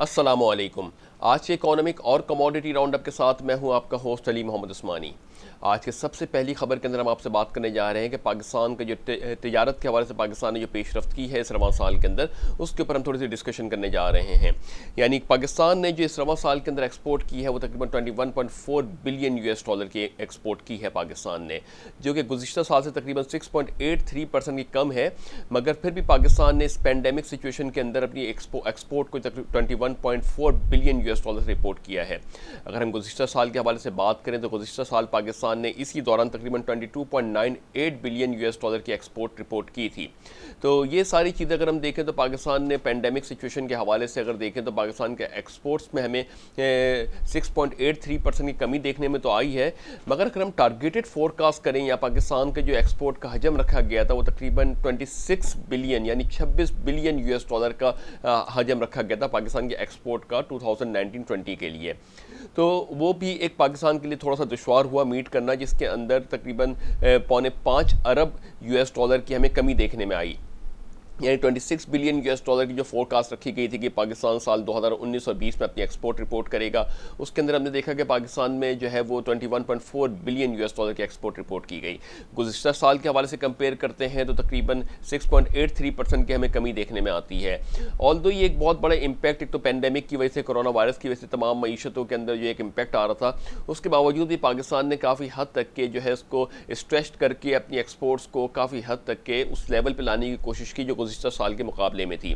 अस्सलामुअलैकुम। आज के इकोनॉमिक और कमोडिटी राउंडअप के साथ मैं हूं आपका होस्ट अली मोहम्मद उस्मानी। आज के सबसे पहली खबर के अंदर हम आपसे बात करने जा रहे हैं कि पाकिस्तान के जो तिजारत के हवाले से पाकिस्तान ने जो पेशरफ्त की है इस रवां साल के अंदर, उसके ऊपर हम थोड़ी सी डिस्कशन करने जा रहे हैं। यानी पाकिस्तान ने जो इस रवां साल के अंदर एक्सपोर्ट की है वो तकरीबन 21.4 बिलियन US डॉलर की एक्सपोर्ट की है पाकिस्तान ने, जो कि गुज़िश्ता साल से तकरीबन 6.83% की कम है। मगर फिर भी पाकिस्तान ने इस पेंडेमिक सिचुएशन के अंदर अपनी एक्सपोर्ट को 21.4 बिलियन US डॉलर रिपोर्ट किया है। अगर हम गुज़िश्ता साल के हवाले से बात करें तो गुज़िश्ता साल पाकिस्तान ने इसी दौरान तकरीबन 22.98 बिलियन US डॉलर की एक्सपोर्ट रिपोर्ट की थी। तो ये सारी चीज़ें अगर हम देखें तो पाकिस्तान ने पेंडेमिक सिचुएशन के हवाले से अगर देखें तो पाकिस्तान के एक्सपोर्ट्स में हमें 6.83% की कमी देखने में तो आई है। मगर अगर हम टारगेटेड फोरकास्ट करें या पाकिस्तान के जो एक्सपोर्ट का हजम रखा गया था वो तकरीबन 26 बिलियन यानी 26 बिलियन US डॉलर का हजम रखा गया था पाकिस्तान के एक्सपोर्ट का 2019-20 के लिए। तो वो भी एक पाकिस्तान के लिए थोड़ा सा दुश्वार हुआ मीट करना, जिसके अंदर तकरीबन 4.5 अरब US डॉलर की हमें कमी देखने में आई। यानी 26 बिलियन US डॉलर की जो फोरकास्ट रखी गई थी कि पाकिस्तान साल 2019 और 20 में अपनी एक्सपोर्ट रिपोर्ट करेगा, उसके अंदर हमने देखा कि पाकिस्तान में जो है वो 21.4 बिलियन US डॉलर की एक्सपोर्ट रिपोर्ट की गई। गुज़िश्ता साल के हवाले से कंपेयर करते हैं तो तकरीबन 6.83% की हमें कमी देखने में आती है। ऑल्दो ये एक बहुत बड़ा इम्पैक्ट, एक तो पेंडेमिक की वजह से, कोरोना वायरस की वजह से तमाम मईशतों के अंदर जो एक इम्पैक्ट आ रहा था, उसके बावजूद भी पाकिस्तान ने काफ़ी हद तक के जो है उसको स्ट्रेच करके अपनी एक्सपोर्ट्स को काफ़ी हद तक के उस लेवल पर लाने की कोशिश की जो गुज़िश्ता साल के मुकाबले में थी।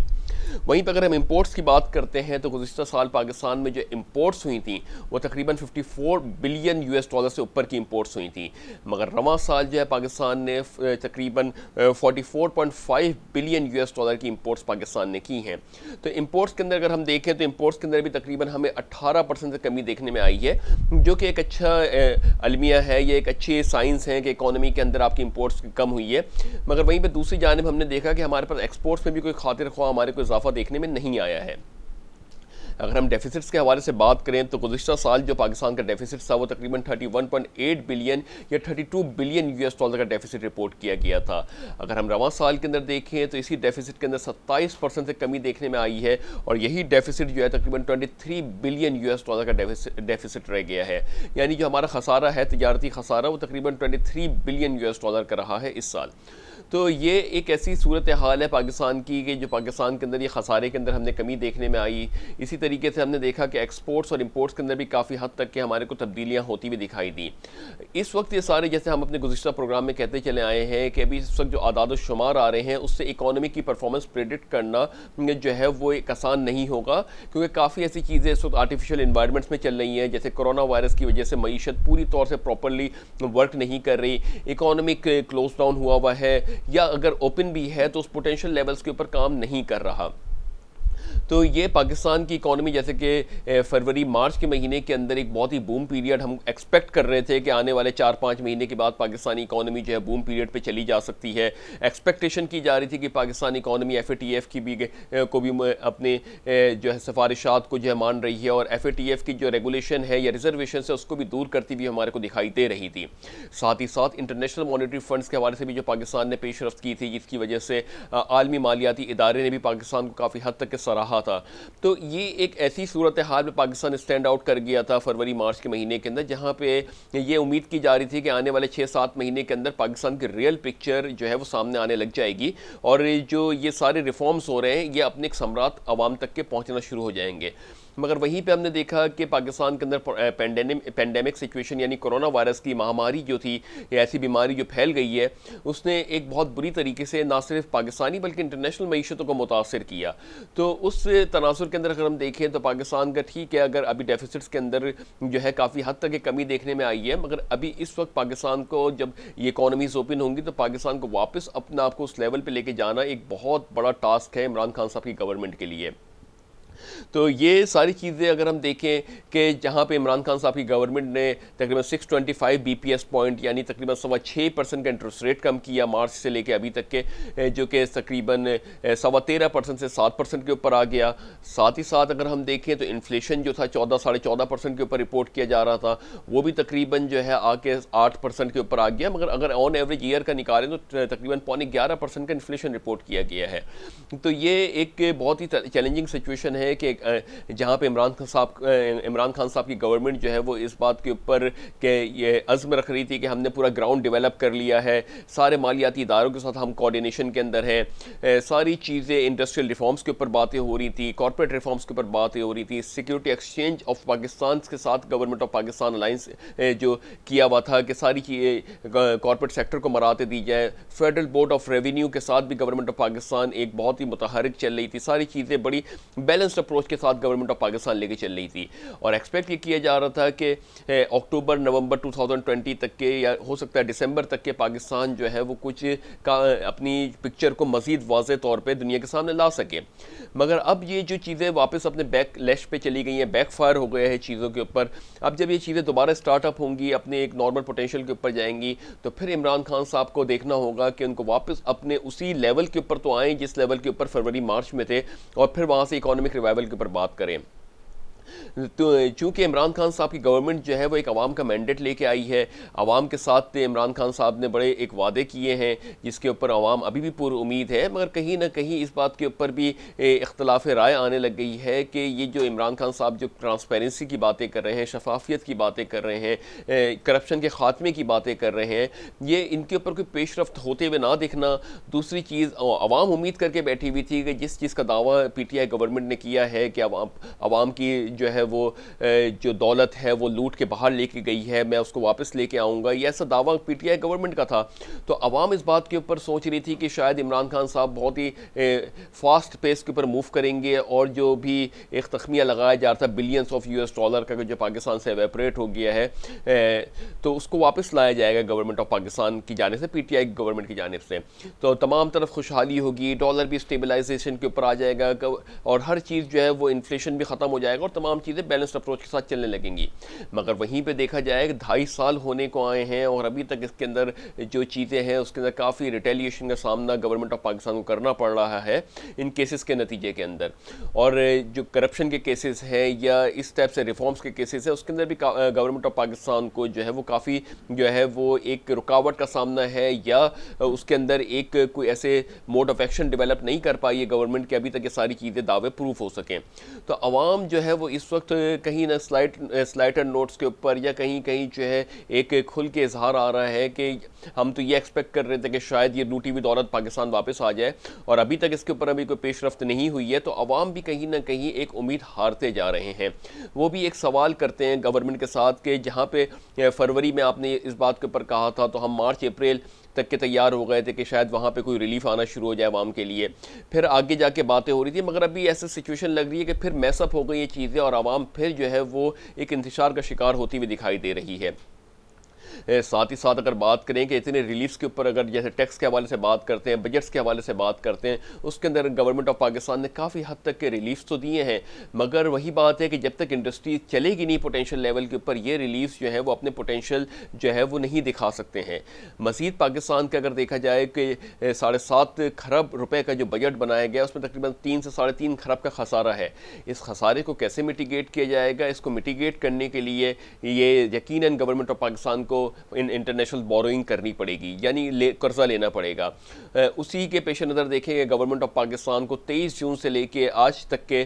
वहीं पर अगर हम इंपोर्ट्स की बात करते हैं तो गुज़िश्ता साल पाकिस्तान में जो इंपोर्ट्स हुई थी वो तकरीबन 54 बिलियन US डॉलर से ऊपर की इंपोर्ट्स हुई थी। मगर रवां साल जो है पाकिस्तान ने तकरीबन 44.5 बिलियन US डॉलर की इंपोर्ट्स पाकिस्तान ने की हैं। तो इंपोर्ट्स के अंदर अगर हम देखें तो इंपोर्ट्स के अंदर भी तकरीबन हमें 18% से कमी देखने में आई है, जो कि एक अच्छा अलमिया है, ये एक अच्छी साइंस है कि इकोनॉमी के अंदर आपकी इंपोर्ट्स कम हुई है। मगर वहीं पर दूसरी जानिब हमने देखा कि हमारे पास एक्सपोर्ट्स में भी कोई खातिर ख्वाह हमारे को इजाफा देखने में नहीं आया है। अगर हम डेफिसिट्स के हवाले से बात करें तो गुज़िश्ता साल जो पाकिस्तान का डेफिसिट था वो तकरीबन 31.8 बिलियन या 32 बिलियन US डॉलर का डेफिसिट रिपोर्ट किया गया था। अगर हम रवां साल के अंदर देखें तो इसी डेफिसिट के अंदर 27% से कमी देखने में आई है और यही डेफिसिट जो है तकरीबन 23 बिलियन US डॉलर का डेफिसिट रह गया है। यानी जो हमारा खसारा है, तिजारती खसारा, वो तकरीबन 23 बिलियन US डॉलर का रहा है इस साल। तो ये एक ऐसी सूरत हाल है पाकिस्तान की कि जो पाकिस्तान के अंदर ये खसारे के अंदर हमने कमी देखने में आई। इसी तरीके से हमने देखा कि एक्सपोर्ट्स और इंपोर्ट्स के अंदर भी काफ़ी हद तक के हमारे को तब्दीलियाँ होती हुई दिखाई दी। इस वक्त ये सारे, जैसे हम अपने गुज़िश्ता प्रोग्राम में कहते चले आए हैं कि अभी इस वक्त जो आदाद शुमार आ रहे हैं उससे इकोनॉमी की परफॉर्मेंस प्रेडिक्ट करना जो है वो एक आसान नहीं होगा, क्योंकि काफ़ी ऐसी चीज़ें इस वक्त आर्टिफिशियल इन्वायरमेंट्स में चल रही हैं। जैसे कोरोना वायरस की वजह से मईशत पूरी तौर से प्रॉपरली वर्क नहीं कर रही, इकोनॉमिक क्लोज डाउन हुआ है, या अगर ओपन भी है तो उस पोटेंशियल लेवल्स के ऊपर काम नहीं कर रहा। तो ये पाकिस्तान की इकॉनमी, जैसे कि फरवरी मार्च के महीने के अंदर एक बहुत ही बूम पीरियड हम एक्सपेक्ट कर रहे थे कि आने वाले 4-5 महीने के बाद पाकिस्तानी इकॉनमी जो है बूम पीरियड पे चली जा सकती है। एक्सपेक्टेशन की जा रही थी कि पाकिस्तानी इकॉनमी FATF की भी को भी अपने जो है सिफारिशात को जो है मान रही है और FATF की जो रेगुलेशन है या रिजर्वेशन है उसको भी दूर करती हुई हमारे को दिखाई दे रही थी। साथ ही साथ इंटरनेशनल मॉनिटरी फंड्स के हवाले से भी जो पाकिस्तान ने पेशरफ्त की थी, जिसकी वजह से आलमी मालियाती इदारे ने भी पाकिस्तान को काफ़ी हद तक सराहा था। तो ये एक ऐसी सूरत हाल में पाकिस्तान स्टैंड आउट कर गया था फरवरी मार्च के महीने के अंदर, जहां पे ये उम्मीद की जा रही थी कि आने वाले 6-7 महीने के अंदर पाकिस्तान की रियल पिक्चर जो है वो सामने आने लग जाएगी और जो ये सारे रिफॉर्म्स हो रहे हैं ये अपने एक सम्राट आवाम तक के पहुंचना शुरू हो जाएंगे। मगर वहीं पे हमने देखा कि पाकिस्तान के अंदर पेंडेमिक सिचुएशन यानी कोरोना वायरस की महामारी जो थी, ऐसी बीमारी जो फैल गई है, उसने एक बहुत बुरी तरीके से ना सिर्फ पाकिस्तानी बल्कि इंटरनेशनल मईशतों को मुतासर किया। तो उस तनासुर के अंदर अगर हम देखें तो पाकिस्तान का ठीक है, अगर अभी डेफिसिट्स के अंदर जो है काफ़ी हद तक कमी देखने में आई है, मगर अभी इस वक्त पाकिस्तान को जब ये इकॉनमीज ओपन होंगी तो पाकिस्तान को वापस अपना आपको उस लेवल पर लेके जाना एक बहुत बड़ा टास्क है इमरान खान साहब की गवर्नमेंट के लिए। तो ये सारी चीज़ें अगर हम देखें कि जहाँ पे इमरान खान साहब की गवर्नमेंट ने तकरीबन 625 BPS पॉइंट यानी तकरीबन 6.25% का इंटरेस्ट रेट कम किया मार्च से लेके अभी तक के, जो कि तकरीबन 13.25% से 7% के ऊपर आ गया। साथ ही साथ अगर हम देखें तो इन्फ्लेशन जो था 14-14.5% के ऊपर रिपोर्ट किया जा रहा था, वो भी तकरीबन जो है आके 8% के ऊपर आ गया। मगर अगर ऑन एवरेज ईयर का निकालें तो तकरीबन 11.25% का इन्फ्लेशन रिपोर्ट किया गया है। तो ये एक बहुत ही चैलेंजिंग सिचुएशन है है कि जहाँ पे इमरान खान साहब की गवर्नमेंट जो है वो इस बात के ऊपर कि ये अज़्म रख रही थी कि हमने पूरा ग्राउंड डेवलप कर लिया है, सारे मालियाती इदारों के साथ हम कोऑर्डिनेशन के अंदर हैं, सारी चीज़ें इंडस्ट्रियल रिफॉर्म्स के ऊपर बातें हो रही थी, कॉर्पोरेट रिफॉर्म्स के ऊपर बातें हो रही थी, सिक्योरिटी एक्सचेंज ऑफ पाकिस्तान के साथ गवर्नमेंट ऑफ पाकिस्तान अलाइंस जो किया हुआ था कि सारी चीज़ें कॉर्पोरेट सेक्टर को मराते दी जाए, फेडरल बोर्ड ऑफ रेवेन्यू के साथ भी गवर्नमेंट ऑफ पाकिस्तान एक बहुत ही मुतहरिक चल रही थी, सारी चीज़ें बड़ी बैलेंस्ड अप्रोच के साथ गवर्नमेंट ऑफ पाकिस्तान लेके चल रही थी। और एक्सपेक्ट ये किया जा रहा था कि अक्टूबर नवंबर 2020 तक के या हो सकता है दिसंबर तक के पाकिस्तान जो है वो कुछ अपनी पिक्चर को मज़ीद वाज़े तौर पे दुनिया के सामने ला सके। मगर अब ये जो चीज़ें वापस अपने बैकलैश पे चली गई हैं, बैकफायर हो गए हैं चीज़ों के ऊपर। अब जब ये चीज़ें दोबारा स्टार्टअप होंगी, अपने एक नॉर्मल पोटेंशियल के ऊपर जाएंगी, तो फिर इमरान खान साहब को देखना होगा कि उनको वापस अपने उसी लेवल के ऊपर तो आएँ जिस लेवल के ऊपर फरवरी मार्च में थे, और फिर वहाँ से इकोनॉमिक रिवाइवल के ऊपर बात करें। तो चूंकि इमरान खान साहब की गवर्नमेंट जो है वो एक अवाम का मैंडेट लेके आई है, अवाम के साथ इमरान खान साहब ने बड़े एक वादे किए हैं जिसके ऊपर अवाम अभी भी पूरी उम्मीद है, मगर कहीं ना कहीं इस बात के ऊपर भी इख्तलाफ राय आने लग गई है कि ये जो इमरान खान साहब जो ट्रांसपेरेंसी की बातें कर रहे हैं, शफाफियत की बातें कर रहे हैं, करप्शन के ख़ात्मे की बातें कर रहे हैं, ये इनके ऊपर कोई पेशरफ्त होते हुए ना दिखना। दूसरी चीज़, अवाम उम्मीद करके बैठी हुई थी कि जिस चीज़ का दावा PTI गवर्नमेंट ने किया है कि अवाम की जो है वो जो दौलत है वो लूट के बाहर लेके गई है, मैं उसको वापस लेके आऊँगा, ये ऐसा दावा PTI गवर्नमेंट का था। तो अवाम इस बात के ऊपर सोच रही थी कि शायद इमरान खान साहब बहुत ही फास्ट पेस के ऊपर मूव करेंगे, और जो भी एक तखमिया लगाया जा रहा था बिलियंस ऑफ US डॉलर का जो पाकिस्तान से एवेपरेट हो गया है, तो उसको वापस लाया जाएगा गवर्नमेंट ऑफ पाकिस्तान की जाने से, PTI गवर्नमेंट की जानिब से। तो तमाम तरफ खुशहाली होगी, डॉलर भी स्टेबलाइजेशन के ऊपर आ जाएगा, और हर चीज़ जो है वो इन्फ्लेशन भी ख़त्म हो जाएगा, और तमाम चीज़ें बैलेंस्ड अप्रोच के साथ चलने लगेंगी। मगर वहीं पे देखा जाए 2.5 साल होने को आए हैं और अभी तक इसके अंदर जो चीज़ें हैं उसके अंदर काफ़ी रिटेलिएशन का सामना गवर्नमेंट ऑफ पाकिस्तान को करना पड़ रहा है इन केसेस के नतीजे के अंदर। और जो करप्शन के केसेस हैं या इस टाइप से रिफॉर्म्स के केसेस हैं उसके अंदर भी गवर्नमेंट ऑफ पाकिस्तान को जो है वो काफ़ी जो है वो एक रुकावट का सामना है, या उसके अंदर एक कोई ऐसे मोड ऑफ एक्शन डेवलप नहीं कर पाई है गवर्नमेंट के अभी तक ये सारी चीज़ें दावे प्रूफ हो सकें। तो अवाम जो है वो इस वक्त कहीं ना स्लाइटर नोट्स के ऊपर या कहीं कहीं जो है एक खुल के इजहार आ रहा है कि हम तो ये एक्सपेक्ट कर रहे थे कि शायद ये लूटी हुई दौलत पाकिस्तान वापस आ जाए, और अभी तक इसके ऊपर अभी कोई पेशरफ्त नहीं हुई है। तो अवाम भी कहीं ना कहीं एक उम्मीद हारते जा रहे हैं। वो भी एक सवाल करते हैं गवर्नमेंट के साथ कि जहाँ पे फरवरी में आपने इस बात के ऊपर कहा था तो हम मार्च अप्रैल तक के तैयार हो गए थे कि शायद वहाँ पे कोई रिलीफ आना शुरू हो जाए आवाम के लिए, फिर आगे जाके बातें हो रही थी, मगर अभी ऐसी सिचुएशन लग रही है कि फिर मैसअप हो गई ये चीज़ें और आवाम फिर जो है वो एक इंतशार का शिकार होती हुई दिखाई दे रही है। साथ ही साथ अगर बात करें कि इतने रिलीफ्स के ऊपर अगर जैसे टैक्स के हवाले से बात करते हैं, बजट्स के हवाले से बात करते हैं, उसके अंदर गवर्नमेंट ऑफ पाकिस्तान ने काफ़ी हद तक के रिलीफ्स तो दिए हैं, मगर वही बात है कि जब तक इंडस्ट्री चलेगी नहीं पोटेंशियल लेवल के ऊपर, ये रिलीफ्स जो है वो अपने पोटेंशियल जो है वो नहीं दिखा सकते हैं। मज़ीद पाकिस्तान का अगर देखा जाए कि 7.5 खरब रुपए का जो बजट बनाया गया उसमें तकरीबन 3 से 3.5 खरब का खसारा है। इस खसारे को कैसे मिटिगेट किया जाएगा? इसको मिटिगेट करने के लिए ये यकीनन गवर्नमेंट ऑफ पाकिस्तान को इंटरनेशनल बोरोइंग करनी पड़ेगी, यानी कर्जा लेना पड़ेगा। उसी के पेश नज़र देखेंगे गवर्नमेंट ऑफ पाकिस्तान को 23 जून से लेके आज तक के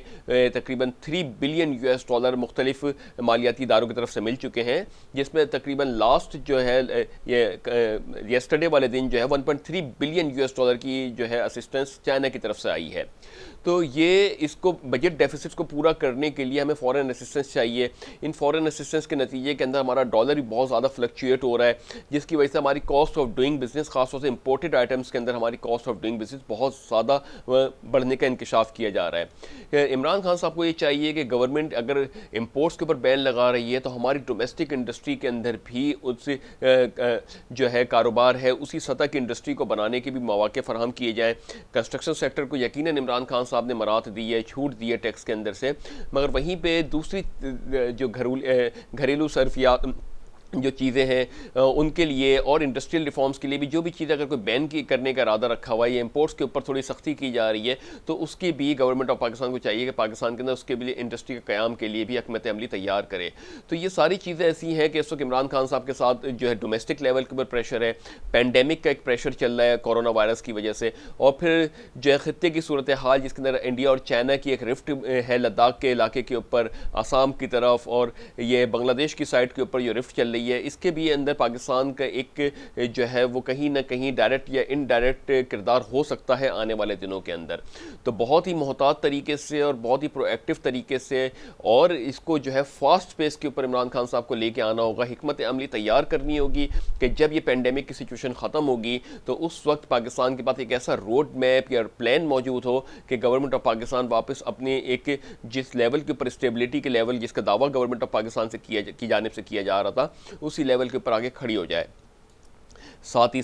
तकरीबन 3 बिलियन US डॉलर मुख्तलिफ मालियाती इदारों की तरफ से मिल चुके हैं, जिसमें तकरीबन लास्ट जो है ये येस्टरडे वाले दिन जो है 1.3 बिलियन US डॉलर की जो है असिस्टेंस चाइना की तरफ से आई है। तो ये इसको बजट डेफिसिट को पूरा करने के लिए हमें फॉरेन असिस्टेंस चाहिए। इन फॉरेन असिस्टेंस के नतीजे के अंदर हमारा डॉलर भी बहुत ज़्यादा फ्लक्चुएट हो रहा है, जिसकी वजह से हमारी कॉस्ट ऑफ डूइंग बिजनेस, खासतौर से इंपोर्टेड आइटम्स के अंदर हमारी कॉस्ट ऑफ डूइंग बिजनेस बहुत ज़्यादा बढ़ने का इंकशाफ किया जा रहा है। इमरान खान साहब को ये चाहिए कि गवर्नमेंट अगर इम्पोर्ट्स के ऊपर बैन लगा रही है तो हमारी डोमेस्टिक इंडस्ट्री के अंदर भी उससे जो है कारोबार है उसी सतह की इंडस्ट्री को बनाने के भी मौके फराहम किए जाएँ। कंस्ट्रक्शन सेक्टर को यकीनन इमरान खान साहब ने मराहत दी है, छूट दी है टैक्स के अंदर से, मगर वहीं पे दूसरी जो घरेलू सर्फियात जो चीज़ें हैं उनके लिए और इंडस्ट्रियल रिफॉर्म्स के लिए भी जो भी चीज़ें अगर कोई बैन की करने का इरादा रखा हुआ है या इंपोर्ट्स के ऊपर थोड़ी सख्ती की जा रही है, तो उसकी भी गवर्नमेंट ऑफ पाकिस्तान को चाहिए कि पाकिस्तान के अंदर उसके लिए इंडस्ट्री के क़याम के लिए भी हिकमत अमली तैयार करे। तो ये सारी चीज़ें ऐसी हैं कि इस वक्त इमरान खान साहब के साथ जो है डोमेस्टिक लेवल के ऊपर प्रेशर है, पैंडेमिक का एक प्रेशर चल रहा है कोरोना वायरस की वजह से, और फिर जो है खत्ते की सूरत हाल जिसके अंदर इंडिया और चाइना की एक रिफ्ट है लद्दाख के इलाके के ऊपर, आसाम की तरफ, और ये बांग्लादेश की साइड के ऊपर जो रिफ्ट चल रही है, इसके भी अंदर पाकिस्तान का एक जो है वो कहीं ना कहीं डायरेक्ट या इनडायरेक्ट किरदार हो सकता है आने वाले दिनों के अंदर। तो बहुत ही मोहतात तरीके से और बहुत ही प्रोएक्टिव तरीके से और इसको जो है फास्ट पेस के ऊपर इमरान खान साहब को लेके आना होगा, हिकमत अमली तैयार करनी होगी कि जब ये पेंडेमिक की सिचुएशन ख़त्म होगी तो उस वक्त पाकिस्तान के पास एक ऐसा रोड मैप या प्लान मौजूद हो कि गवर्नमेंट ऑफ पाकिस्तान वापस अपने एक जिस लेवल के ऊपर स्टेबिलिटी के लेवल जिसका दावा गवर्नमेंट ऑफ पाकिस्तान से की जाने से किया जा रहा था, उसी लेवल के ऊपर आगे खड़ी हो जाए। साथ ही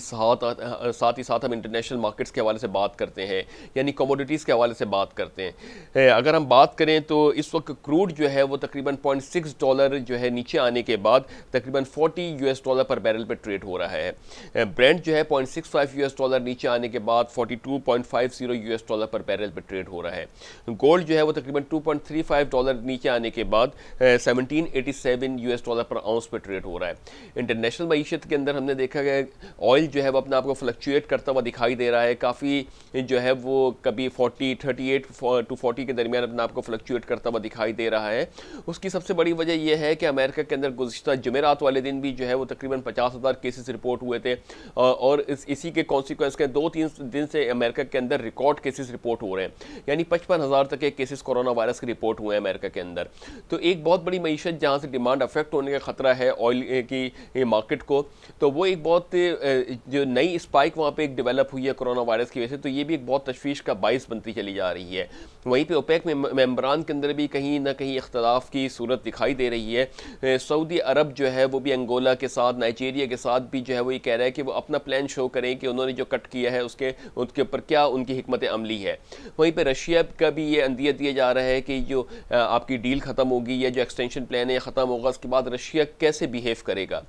साथ हम इंटरनेशनल मार्केट्स के हवाले से बात करते हैं, यानी कमोडिटीज़ के हवाले से बात करते हैं। अगर हम बात करें तो इस वक्त क्रूड जो है वो तकरीबन $0.6 जो है नीचे आने के बाद तकरीबन $40 पर बैरल पे ट्रेड हो रहा है। ब्रेंट जो है $0.65 नीचे आने के बाद $42.50 पर बैरल पे ट्रेड हो रहा है। गोल्ड जो है वो तकरीबन $2.35 नीचे आने के बाद $1787 पर आउंस पे ट्रेड हो रहा है। इंटरनेशनल मईशत के अंदर हमने देखा है ऑयल जो है वो अपने आप को फ्लक्चुएट करता हुआ दिखाई दे रहा है, काफ़ी जो है वो कभी 38 to 40 के दरमियान अपने आप को फ्लक्चुएट करता हुआ दिखाई दे रहा है। उसकी सबसे बड़ी वजह यह है कि अमेरिका के अंदर गुज़िश्ता जुमेरात वाले दिन भी जो है वो तकरीबन 50,000 केसेस रिपोर्ट हुए थे, और इसी के कॉन्सिक्वेंस के 2-3 दिन से अमेरिका के अंदर रिकॉर्ड केसेस रिपोर्ट हो रहे हैं, यानी 55,000 तक के केसेस कोरोना वायरस के रिपोर्ट हुए हैं अमेरिका के अंदर। तो एक बहुत बड़ी मईशत जहाँ से डिमांड अफेक्ट होने का खतरा है ऑयल की मार्केट को, तो वो एक बहुत जो नई स्पाइक वहाँ पे एक डेवलप हुई है कोरोना वायरस की वजह से, तो ये भी एक बहुत तशवीश का बाइस बनती चली जा रही है। वहीं पे ओपेक में मेंबरान के अंदर भी कहीं ना कहीं इख्तलाफ की सूरत दिखाई दे रही है। सऊदी अरब जो है वो भी अंगोला के साथ, नाइजीरिया के साथ भी जो है वो ये कह रहा है कि वो अपना प्लान शो करें कि उन्होंने जो कट किया है उसके ऊपर क्या उनकी हिकमत अमली है। वहीं पर रशिया का भी ये अंदिया दिया जा रहा है कि जो आपकी डील ख़त्म होगी या जो एक्सटेंशन प्लान है ख़त्म होगा, उसके बाद रशिया कैसे बिहेव करेगा।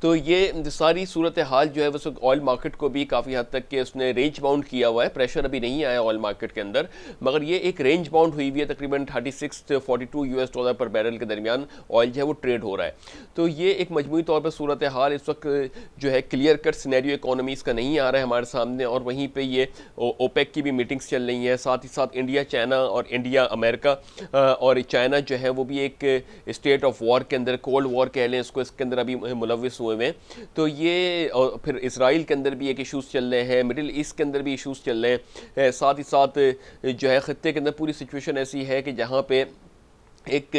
तो ये सारी सूरत हाल जो है वो ऑयल मार्केट को भी काफ़ी हद तक के उसने रेंज बाउंड किया हुआ है। प्रेशर अभी नहीं आया ऑयल मार्केट के अंदर, मगर ये एक रेंज बाउंड हुई हुई है, तकरीबन 36 से $42 पर बैरल के दरमियान ऑयल जो है वो ट्रेड हो रहा है। तो ये एक मजमूई तौर पर सूरत हाल इस वक्त जो है क्लियर कट सिनेरियो इकोनॉमीज़ का नहीं आ रहा है हमारे सामने, और वहीं पर ये ओपेक की भी मीटिंग्स चल रही हैं, साथ ही साथ इंडिया चाइना और इंडिया अमेरिका और चाइना जो है वो भी एक स्टेट ऑफ वॉर के अंदर, कोल्ड वॉर कह लें इसको, इसके अंदर अभी मुलविस हुए में। तो ये और फिर इसराइल के अंदर भी एक इश्यूज़ चल रहे हैं, मिडिल ईस्ट के अंदर भी इश्यूज़ चल रहे हैं। साथ ही साथ जो है खत्ते के अंदर पूरी सिचुएशन ऐसी है कि जहाँ पे एक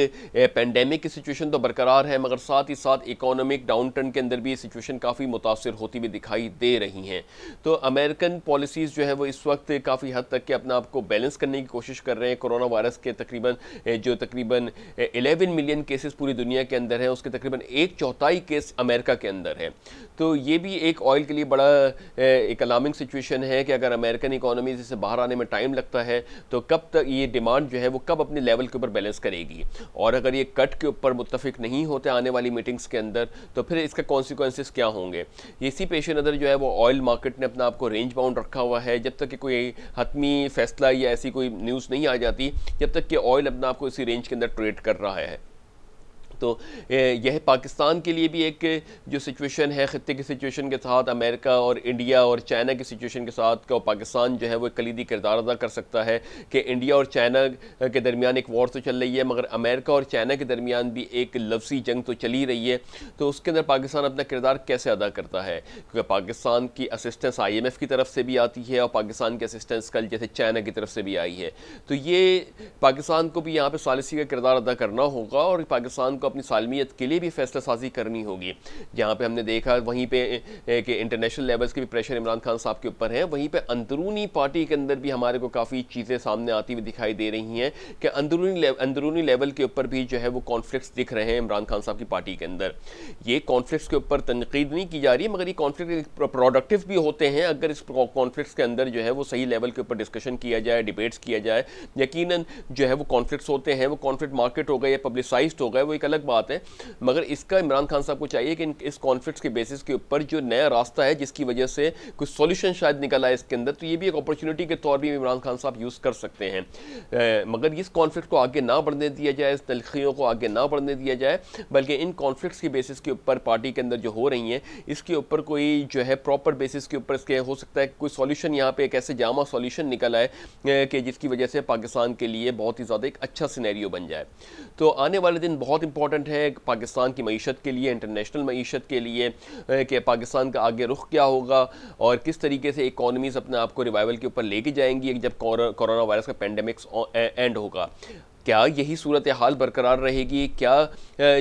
पेंडेमिक की सिचुएशन तो बरकरार है, मगर साथ ही साथ इकोनॉमिक डाउनटर्न के अंदर भी सिचुएशन काफ़ी मुतासिर होती हुई दिखाई दे रही हैं। तो अमेरिकन पॉलिसीज़ जो है वो इस वक्त काफ़ी हद तक के अपने आप को बैलेंस करने की कोशिश कर रहे हैं। कोरोना वायरस के तकरीबन 11 मिलियन केसेस पूरी दुनिया के अंदर हैं, उसके तकरीबन 1/4 केस अमेरिका के अंदर है। तो ये भी एक ऑयल के लिए बड़ा एक अलार्मिंग सिचुएशन है कि अगर अमेरिकन इकोनॉमी से बाहर आने में टाइम लगता है तो कब तक ये डिमांड जो है वो कब अपने लेवल के ऊपर बैलेंस करेगी, और अगर ये कट के ऊपर मुत्तफिक नहीं होते आने वाली मीटिंग्स के अंदर तो फिर इसका कॉन्सिक्वेंसेस क्या होंगे। इसी पेश नज़र जो है वो ऑयल मार्केट ने अपना आपको रेंज बाउंड रखा हुआ है, जब तक कि कोई हतमी फैसला या ऐसी कोई न्यूज़ नहीं आ जाती, जब तक कि ऑयल अपना आपको इसी रेंज के अंदर ट्रेड कर रहा है। तो यह पाकिस्तान के लिए भी एक जो सिचुएशन है खत्ते की सिचुएशन के साथ अमेरिका और इंडिया और चाइना की सिचुएशन के साथ का पाकिस्तान जो है वो कलीदी किरदार अदा कर सकता है कि इंडिया और चाइना के दरमियान एक वॉर तो चल रही है, मगर अमेरिका और चाइना के दरमियान भी एक लफ्ज़ी जंग तो चली रही है। तो उसके अंदर पाकिस्तान अपना किरदार कैसे अदा करता है, क्योंकि पाकिस्तान की असिस्टेंस IMF की तरफ से भी आती है और पाकिस्तान की असिस्टेंस कल जैसे चाइना की तरफ से भी आई है। तो ये पाकिस्तान को भी यहाँ पर सालिसी का किरदार अदा करना होगा और पाकिस्तान को अपनी सालमियत के लिए भी फैसला साजी करनी होगी। जहाँ पे हमने देखा वहीं पे कि इंटरनेशनल लेवल्स के भी प्रेशर इमरान खान साहब के ऊपर है, वहीं पे अंदरूनी पार्टी के अंदर भी हमारे को काफ़ी चीज़ें सामने आती हुई दिखाई दे रही हैं कि अंदरूनी लेवल के ऊपर भी जो है वो कॉन्फ्लिक्ट्स दिख रहे हैं इमरान खान साहब की पार्टी के अंदर। ये कॉन्फ्लिक्ट्स के ऊपर तनकीद नहीं की जा रही है, मगर ये कॉन्फ्लिक्ट प्रोडक्टिव भी होते हैं अगर इस कॉन्फ्लिक्ट्स के अंदर जो है वो सही लेवल के ऊपर डिस्कशन किया जाए, डिबेट्स किया जाए। यकीनन जो है वो कॉन्फ्लिक्ट्स होते हैं, वो कॉन्फ्लिक्ट मार्केट हो गए या पब्लिसाइज्ड हो गए, वो एक अलग अलग बात है, मगर इसका इमरान खान साहब को चाहिए कि इस कॉन्फ्लिक्ट के बेसिस के ऊपर जो नया रास्ता है जिसकी वजह से कुछ सॉल्यूशन शायद निकल आए इसके अंदर, तो ये भी एक अपॉर्चुनिटी के तौर भी इमरान खान साहब यूज़ कर सकते हैं। मगर इस कॉन्फ्लिक्ट को आगे ना बढ़ने दिया जाए, इस तलखियों को आगे ना बढ़ने दिया जाए, बल्कि इन कॉन्फ्लिक्ट्स के बेसिस के ऊपर पार्टी के अंदर जो हो रही हैं इसके ऊपर कोई जो है प्रॉपर बेसिस के ऊपर इसके हो सकता है कोई सॉल्यूशन यहाँ पे एक ऐसे जामा सॉल्यूशन निकल आए कि जिसकी वजह से पाकिस्तान के लिए बहुत ही ज़्यादा एक अच्छा सिनेरियो बन जाए। तो आने वाले दिन बहुत इंपॉर्टेंट है पाकिस्तान की मईशत के लिए, इंटरनेशनल मईशत के लिए, कि पाकिस्तान का आगे रुख क्या होगा और किस तरीके से इकॉनमीज़ अपने आप को रिवाइवल के ऊपर लेके जाएंगी जब कोरोना वायरस का पेंडेमिक्स एंड होगा। क्या यही सूरत हाल बरकरार रहेगी? क्या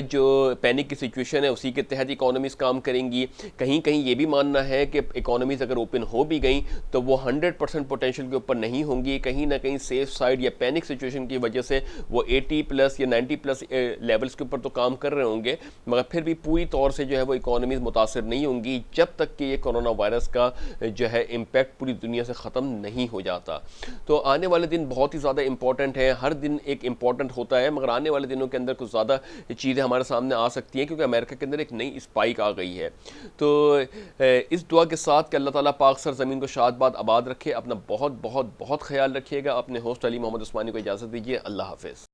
जो पैनिक की सिचुएशन है उसी के तहत इकोनॉमीज़ काम करेंगी? कहीं कहीं ये भी मानना है कि इकोनॉमीज़ अगर ओपन हो भी गई तो वो 100% पोटेंशियल के ऊपर नहीं होंगी, कहीं ना कहीं सेफ साइड या पैनिक सिचुएशन की वजह से वो 80+ या 90+ लेवल्स के ऊपर तो काम कर रहे होंगे, मगर फिर भी पूरी तौर से जो है वो इकोनॉमीज़ मुतासर नहीं होंगी जब तक कि ये कोरोना वायरस का जो है इम्पैक्ट पूरी दुनिया से ख़त्म नहीं हो जाता। तो आने वाले दिन बहुत ही ज़्यादा इंपॉर्टेंट है, हर दिन एक इंपॉर्टेंट होता है, मगर आने वाले दिनों के अंदर कुछ ज़्यादा चीज़ें हमारे सामने आ सकती हैं क्योंकि अमेरिका के अंदर एक नई स्पाइक आ गई है। तो इस दुआ के साथ कि अल्लाह ताला पाक सर ज़मीन को शाद आबाद रखे। अपना बहुत बहुत बहुत ख्याल रखिएगा। अपने होस्ट अली मोहम्मद उस्मानी को इजाज़त दीजिए। अल्लाह हाफ़िज़।